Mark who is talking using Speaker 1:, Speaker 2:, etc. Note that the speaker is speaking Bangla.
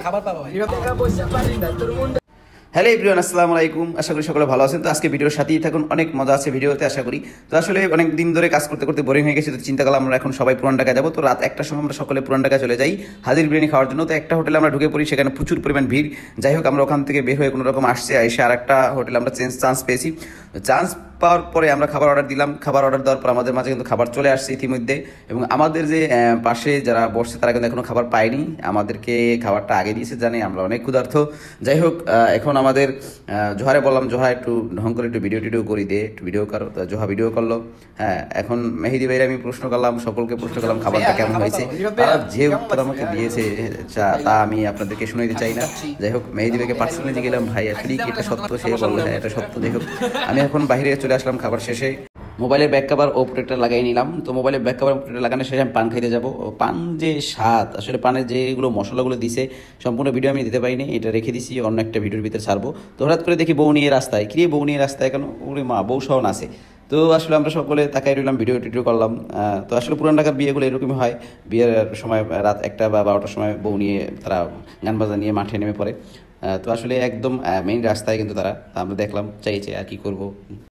Speaker 1: খাবার পাবো।
Speaker 2: হ্যালো এভরিওয়ান, আসসালামু আলাইকুম। আশা করি সকলে ভালো আছেন। তো আজকে ভিডিওর সাথেই থাকুন, অনেক মজা আছে ভিডিওতে আশা করি। তো আসলে অনেক দিন ধরে কাজ করতে করতে বোরিং হয়ে গেছে, তো চিন্তা করলাম আমরা এখন সবাই পুরান ঢাকায় যাবো। তো রাত 1টার সময় আমরা সকলে পুরান ঢাকায় চলে যাই হাজির বিরিয়ানি খাওয়ার জন্য। তো একটা হোটেলে আমরা ঢুকে পড়ি, সেখানে প্রচুর পরিমাণ ভিড়। যাই হোক, আমরা ওখান থেকে বের হয়ে কোনো রকম এসে আর একটা হোটেলে আমরা চান্স পেয়েছি। চান্স পাওয়ার পরে আমরা খাবার অর্ডার দিলাম। খাবার অর্ডার দেওয়ার পর আমাদের মাঝে কিন্তু খাবার চলে আসছে ইতিমধ্যে, এবং আমাদের যে পাশে যারা বসছে তারা কিন্তু এখনো খাবার পায়নি। আমাদেরকে খাবারটা আগে দিয়েছে, জানি আমরা অনেক ক্ষুধার্ত। যাই হোক, এখন আমাদের জোহারে বললাম, জোহা একটু ঢং করে একটু ভিডিও করি দে, একটু ভিডিও করো। তো জোহা ভিডিও করলো। হ্যাঁ, এখন মেহেদি ভাইয়ের আমি প্রশ্ন করলাম, সকলকে প্রশ্ন করলাম খাবারটা কেমন হয়েছে। তারা যে উত্তর আমাকে দিয়েছে তা আমি আপনাদেরকে শুনাইতে চাই না। যাই হোক, মেহেদি ভাইকে পার্সোনালি গেলাম, ভাই আসলে কি এটা সত্য? সে বললো হ্যাঁ এটা সত্য। যাই হোক, আমি এখন বাইরে চলে আসলাম খাবার শেষে। মোবাইলের ব্যাক কভার ও প্রোটেক্টর লাগাই নিলাম। তো মোবাইলের ব্যাক কভার প্রোটেক্টর লাগানোর শেষে আমি পান খাইতে যাবো। পান যে স্বাদ, আসলে পানের যেগুলো মশলাগুলো দিছে, সম্পূর্ণ ভিডিও আমি দিতে পারিনি, এটা রেখে দিছি অন্য একটা ভিডিওর ভিতরে ছাড়বো। তো হঠাৎ করে দেখি বউ নিয়ে রাস্তায়, কি বউ নিয়ে রাস্তায় কেন? ওরে মা, বউ সহ আছে। তো আসলে আমরা সকলে তাকাই রইলাম, ভিডিও করলাম। তো আসলে পুরান ঢাকার বিয়েগুলো এরকমই হয়। বিয়ের সময় রাত 1টা বা 12টার সময় বউ নিয়ে তারা গান বাজনা নিয়ে মাঠে নেমে পড়ে। তো আসলে একদম মেইন রাস্তায় কিন্তু তারা, আমরা দেখলাম চাইছে আর কি করব।